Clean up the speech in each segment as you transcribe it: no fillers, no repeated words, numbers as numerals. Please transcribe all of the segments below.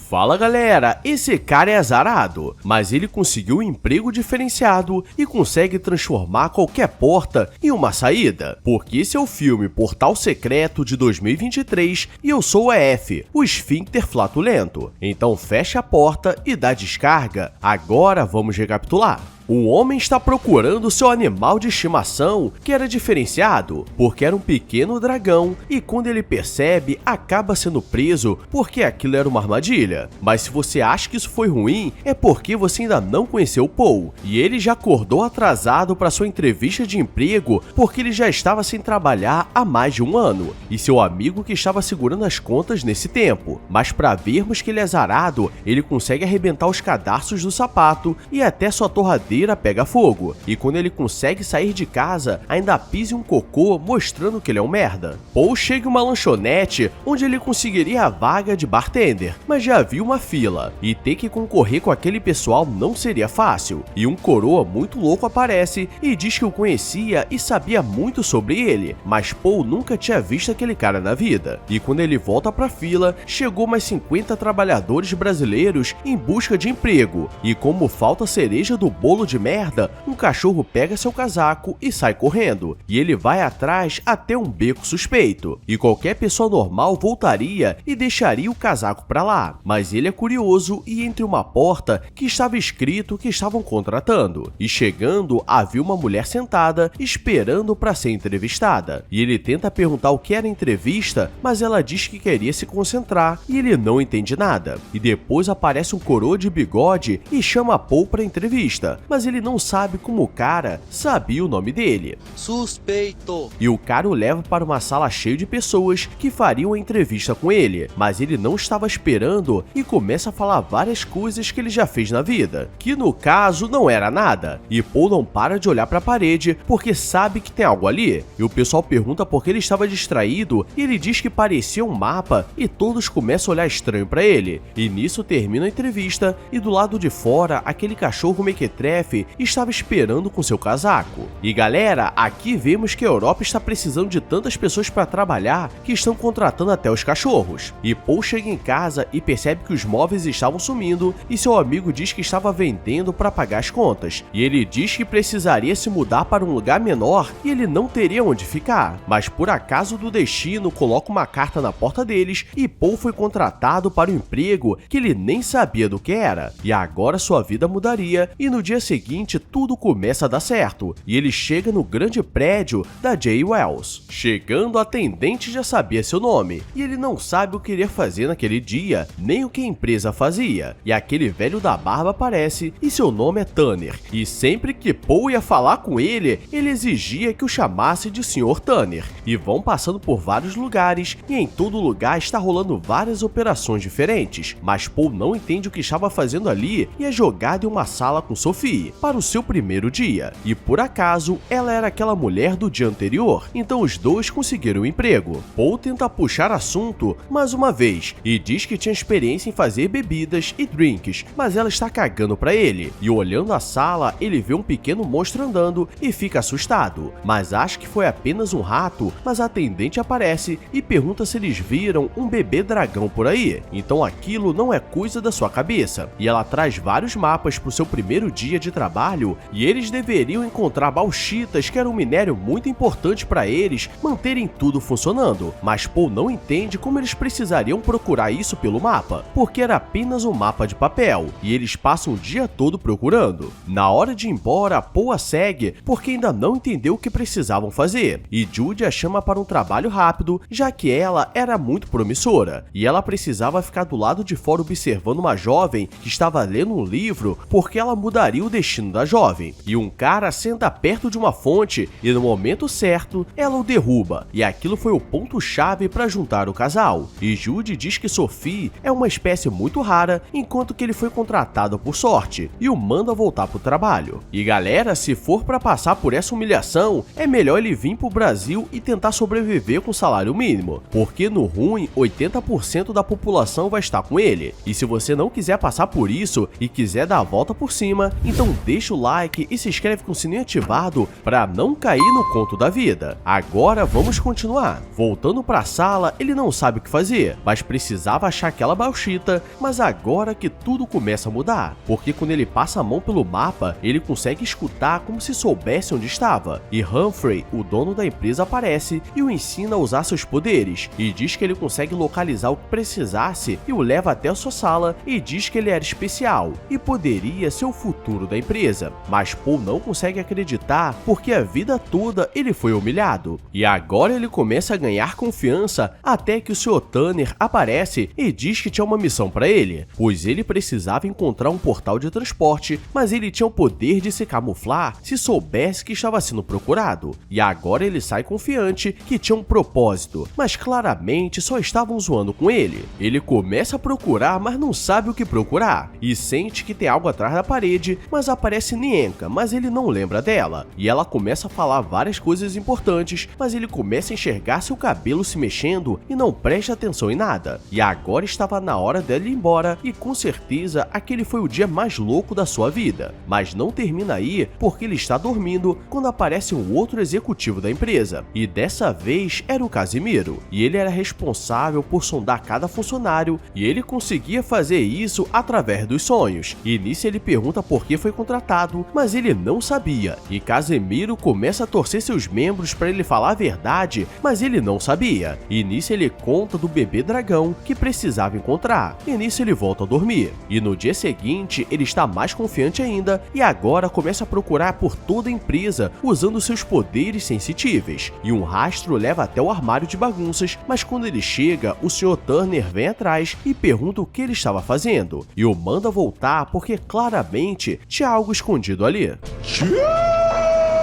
Fala galera, esse cara é azarado, mas ele conseguiu um emprego diferenciado e consegue transformar qualquer porta em uma saída. Porque esse é o filme Portal Secreto de 2023 e eu sou o EF, o esfíncter flatulento. Então fecha a porta e dá descarga. Agora vamos recapitular. Um homem está procurando seu animal de estimação, que era diferenciado, porque era um pequeno dragão, e quando ele percebe, acaba sendo preso, porque aquilo era uma armadilha. Mas se você acha que isso foi ruim, é porque você ainda não conheceu o Paul, e ele já acordou atrasado para sua entrevista de emprego, porque ele já estava sem trabalhar há mais de um ano, e seu amigo que estava segurando as contas nesse tempo. Mas para vermos que ele é azarado, ele consegue arrebentar os cadarços do sapato, e até sua torradeira pega fogo, e quando ele consegue sair de casa, ainda pisa em um cocô mostrando que ele é um merda. Paul chega em uma lanchonete onde ele conseguiria a vaga de bartender, mas já havia uma fila, e ter que concorrer com aquele pessoal não seria fácil, e um coroa muito louco aparece e diz que o conhecia e sabia muito sobre ele, mas Paul nunca tinha visto aquele cara na vida, e quando ele volta pra fila, chegou mais 50 trabalhadores brasileiros em busca de emprego, e como falta cereja do bolo de merda, um cachorro pega seu casaco e sai correndo, e ele vai atrás até um beco suspeito, e qualquer pessoa normal voltaria e deixaria o casaco pra lá, mas ele é curioso e entra em uma porta que estava escrito que estavam contratando, e chegando havia uma mulher sentada esperando para ser entrevistada, e ele tenta perguntar o que era entrevista, mas ela diz que queria se concentrar e ele não entende nada, e depois aparece um coroa de bigode e chama Paul para entrevista, mas ele não sabe como o cara sabia o nome dele. Suspeito! E o cara o leva para uma sala cheia de pessoas que fariam a entrevista com ele, mas ele não estava esperando e começa a falar várias coisas que ele já fez na vida, que no caso não era nada, e Paul não para de olhar para a parede porque sabe que tem algo ali, e o pessoal pergunta por que ele estava distraído e ele diz que parecia um mapa e todos começam a olhar estranho para ele, e nisso termina a entrevista e do lado de fora aquele cachorro mequetrefe estava esperando com seu casaco. E galera, aqui vemos que a Europa está precisando de tantas pessoas para trabalhar que estão contratando até os cachorros. E Paul chega em casa e percebe que os móveis estavam sumindo e seu amigo diz que estava vendendo para pagar as contas. E ele diz que precisaria se mudar para um lugar menor e ele não teria onde ficar. Mas por acaso do destino coloca uma carta na porta deles e Paul foi contratado para um emprego que ele nem sabia do que era. E agora sua vida mudaria e no dia seguinte tudo começa a dar certo, e ele chega no grande prédio da J. Wells. Chegando, a atendente já sabia seu nome, e ele não sabe o que iria fazer naquele dia, nem o que a empresa fazia, e aquele velho da barba aparece, e seu nome é Tanner, e sempre que Paul ia falar com ele, ele exigia que o chamasse de Sr. Tanner, e vão passando por vários lugares, e em todo lugar está rolando várias operações diferentes, mas Paul não entende o que estava fazendo ali, e é jogado em uma sala com Sophie, para o seu primeiro dia, e por acaso ela era aquela mulher do dia anterior, então os dois conseguiram um emprego. Paul tenta puxar assunto mais uma vez e diz que tinha experiência em fazer bebidas e drinks, mas ela está cagando pra ele, e olhando a sala ele vê um pequeno monstro andando e fica assustado, mas acha que foi apenas um rato, mas a atendente aparece e pergunta se eles viram um bebê dragão por aí, então aquilo não é coisa da sua cabeça, e ela traz vários mapas pro seu primeiro dia de trabalho, e eles deveriam encontrar bauxitas, que era um minério muito importante para eles manterem tudo funcionando, mas Paul não entende como eles precisariam procurar isso pelo mapa, porque era apenas um mapa de papel, e eles passam o dia todo procurando. Na hora de ir embora, Paul a segue porque ainda não entendeu o que precisavam fazer, e Judy a chama para um trabalho rápido, já que ela era muito promissora, e ela precisava ficar do lado de fora observando uma jovem que estava lendo um livro, porque ela mudaria o destino da jovem, e um cara senta perto de uma fonte e no momento certo ela o derruba, e aquilo foi o ponto-chave para juntar o casal, e Judy diz que Sophie é uma espécie muito rara, enquanto que ele foi contratado por sorte e o manda voltar pro trabalho. E galera, se for para passar por essa humilhação, é melhor ele vir pro Brasil e tentar sobreviver com salário mínimo, porque no ruim 80% da população vai estar com ele, e se você não quiser passar por isso e quiser dar a volta por cima, então Então deixa o like e se inscreve com o sininho ativado para não cair no conto da vida. Agora vamos continuar. Voltando para a sala, ele não sabe o que fazer, mas precisava achar aquela bauxita, mas agora que tudo começa a mudar, porque quando ele passa a mão pelo mapa, ele consegue escutar como se soubesse onde estava, e Humphrey, o dono da empresa, aparece e o ensina a usar seus poderes, e diz que ele consegue localizar o que precisasse e o leva até a sua sala e diz que ele era especial e poderia ser o futuro da empresa, mas Paul não consegue acreditar porque a vida toda ele foi humilhado, e agora ele começa a ganhar confiança até que o Sr. Tanner aparece e diz que tinha uma missão para ele, pois ele precisava encontrar um portal de transporte, mas ele tinha o poder de se camuflar se soubesse que estava sendo procurado, e agora ele sai confiante que tinha um propósito, mas claramente só estavam zoando com ele. Ele começa a procurar, mas não sabe o que procurar, e sente que tem algo atrás da parede, mas aparece Nienka, mas ele não lembra dela, e ela começa a falar várias coisas importantes, mas ele começa a enxergar seu cabelo se mexendo e não presta atenção em nada, e agora estava na hora dela ir embora, e com certeza aquele foi o dia mais louco da sua vida, mas não termina aí porque ele está dormindo quando aparece um outro executivo da empresa, e dessa vez era o Casimiro, e ele era responsável por sondar cada funcionário, e ele conseguia fazer isso através dos sonhos, e nisso ele pergunta por que foi contratado, mas ele não sabia, e Casimiro começa a torcer seus membros para ele falar a verdade, mas ele não sabia, e nisso ele conta do bebê dragão que precisava encontrar, e nisso ele volta a dormir, e no dia seguinte ele está mais confiante ainda, e agora começa a procurar por toda a empresa usando seus poderes sensitíveis, e um rastro leva até o armário de bagunças, mas quando ele chega, o Sr. Turner vem atrás e pergunta o que ele estava fazendo, e o manda voltar porque claramente tinha algo escondido ali.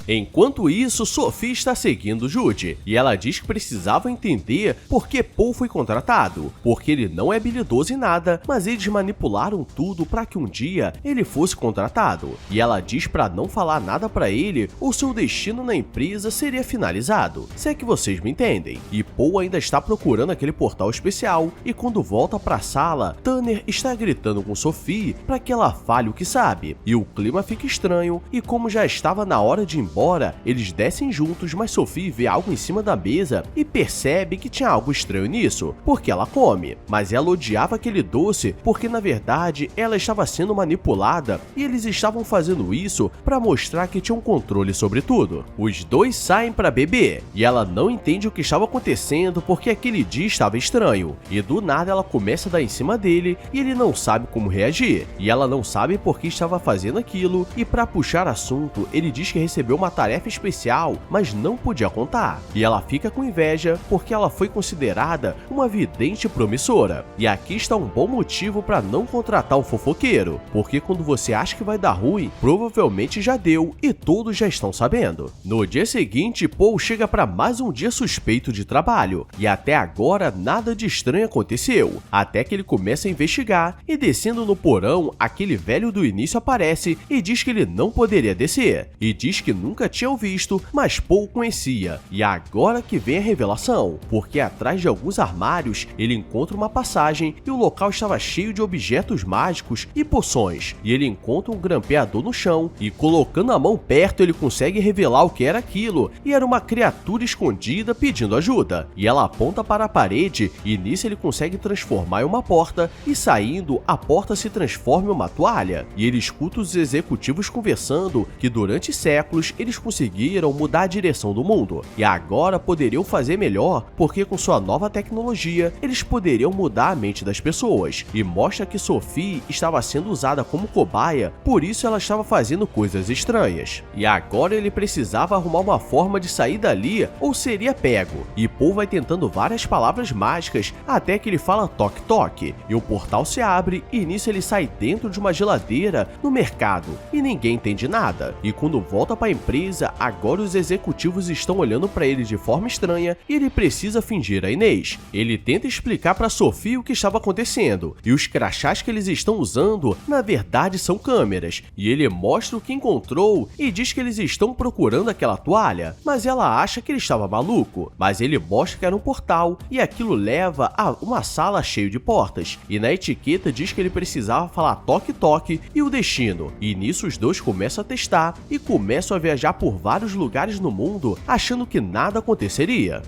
Enquanto isso, Sophie está seguindo Jude, e ela diz que precisava entender por que Paul foi contratado, porque ele não é habilidoso em nada, mas eles manipularam tudo para que um dia ele fosse contratado, e ela diz para não falar nada para ele ou seu destino na empresa seria finalizado, se é que vocês me entendem, e Paul ainda está procurando aquele portal especial, e quando volta para a sala, Tanner está gritando com Sophie para que ela fale o que sabe, e o clima fica estranho, e como já estava na hora de ir embora, eles descem juntos, mas Sophie vê algo em cima da mesa e percebe que tinha algo estranho nisso, porque ela come, mas ela odiava aquele doce porque na verdade ela estava sendo manipulada e eles estavam fazendo isso para mostrar que tinham controle sobre tudo. Os dois saem para beber e ela não entende o que estava acontecendo porque aquele dia estava estranho, e do nada ela começa a dar em cima dele e ele não sabe como reagir, e ela não sabe por que estava fazendo aquilo, e para puxar assunto, ele diz que recebeu uma tarefa especial, mas não podia contar, e ela fica com inveja porque ela foi considerada uma vidente promissora. E aqui está um bom motivo para não contratar um fofoqueiro, porque quando você acha que vai dar ruim, provavelmente já deu e todos já estão sabendo. No dia seguinte, Paul chega para mais um dia suspeito de trabalho, e até agora nada de estranho aconteceu, até que ele começa a investigar, e descendo no porão, aquele velho do início aparece e diz que ele não poderia descer, e diz que nunca tinha o visto, mas Paul conhecia, e agora que vem a revelação, porque atrás de alguns armários ele encontra uma passagem e o local estava cheio de objetos mágicos e poções, e ele encontra um grampeador no chão, e colocando a mão perto ele consegue revelar o que era aquilo, e era uma criatura escondida pedindo ajuda, e ela aponta para a parede, e nisso ele consegue transformar em uma porta, e saindo, a porta se transforma em uma toalha, e ele escuta os executivos conversando que durante séculos eles conseguiram mudar a direção do mundo, e agora poderiam fazer melhor porque com sua nova tecnologia eles poderiam mudar a mente das pessoas, e mostra que Sophie estava sendo usada como cobaia, por isso ela estava fazendo coisas estranhas, e agora ele precisava arrumar uma forma de sair dali ou seria pego, e Paul vai tentando várias palavras mágicas até que ele fala toque toque, e o portal se abre e nisso ele sai dentro de uma geladeira no mercado, e ninguém entende nada, e quando volta para a empresa empresa, agora os executivos estão olhando para ele de forma estranha e ele precisa fingir a Inês. Ele tenta explicar para Sophie o que estava acontecendo, e os crachás que eles estão usando, na verdade, são câmeras, e ele mostra o que encontrou e diz que eles estão procurando aquela toalha, mas ela acha que ele estava maluco. Mas ele mostra que era um portal, e aquilo leva a uma sala cheia de portas, e na etiqueta diz que ele precisava falar toque-toque e o destino, e nisso os dois começam a testar e começam a viajar por vários lugares no mundo, achando que nada aconteceria.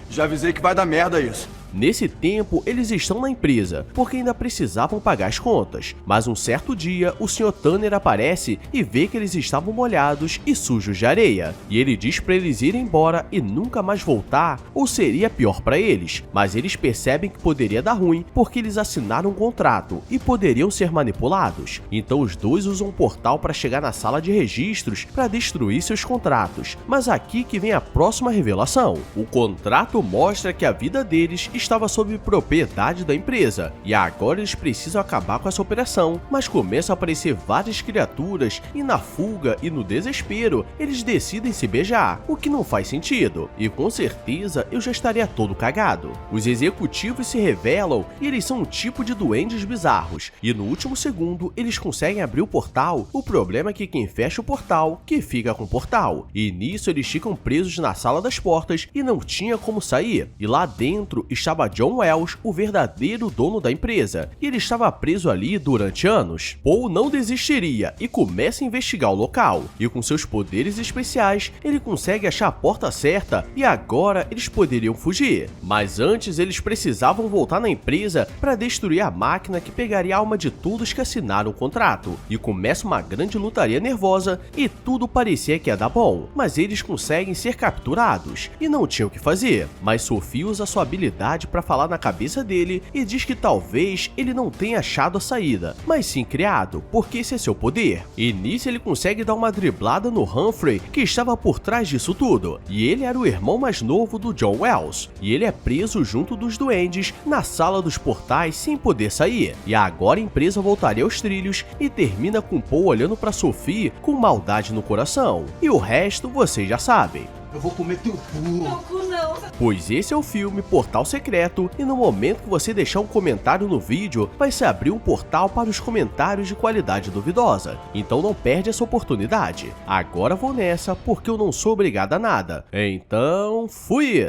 Já avisei que vai dar merda isso. Nesse tempo, eles estão na empresa, porque ainda precisavam pagar as contas. Mas um certo dia, o Sr. Tanner aparece e vê que eles estavam molhados e sujos de areia. E ele diz para eles irem embora e nunca mais voltar, ou seria pior para eles. Mas eles percebem que poderia dar ruim, porque eles assinaram um contrato e poderiam ser manipulados. Então os dois usam um portal para chegar na sala de registros para destruir seus contratos. Mas aqui que vem a próxima revelação. O contrato mostra que a vida deles estava sob propriedade da empresa, e agora eles precisam acabar com essa operação, mas começam a aparecer várias criaturas e na fuga e no desespero, eles decidem se beijar, o que não faz sentido, e com certeza eu já estaria todo cagado. Os executivos se revelam e eles são um tipo de duendes bizarros, e no último segundo eles conseguem abrir o portal. O problema é que quem fecha o portal, que fica com o portal, e nisso eles ficam presos na sala das portas e não tinha como sair, e lá dentro estava John Wells, o verdadeiro dono da empresa, e ele estava preso ali durante anos. Paul não desistiria e começa a investigar o local, e com seus poderes especiais, ele consegue achar a porta certa e agora eles poderiam fugir. Mas antes eles precisavam voltar na empresa para destruir a máquina que pegaria a alma de todos que assinaram o contrato, e começa uma grande lutaria nervosa e tudo parecia que ia dar bom, mas eles conseguem ser capturados e não tinham o que fazer. Mas Sophie usa sua habilidade para falar na cabeça dele e diz que talvez ele não tenha achado a saída, mas sim criado, porque esse é seu poder. E nisso ele consegue dar uma driblada no Humphrey, que estava por trás disso tudo, e ele era o irmão mais novo do John Wells, e ele é preso junto dos duendes na sala dos portais sem poder sair. E agora a empresa voltaria aos trilhos e termina com Paul olhando para Sophie com maldade no coração. E o resto vocês já sabem. Eu vou comer teu cu. Meu cu não. Pois esse é o filme Portal Secreto, e no momento que você deixar um comentário no vídeo, vai se abrir um portal para os comentários de qualidade duvidosa. Então não perde essa oportunidade. Agora vou nessa, porque eu não sou obrigado a nada. Então, fui!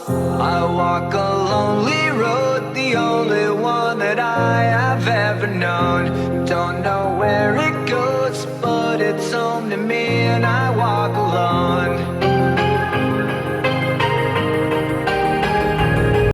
I walk a lonely road, the only one that I have ever known. Don't know where it goes, but it's home to me and I walk alone.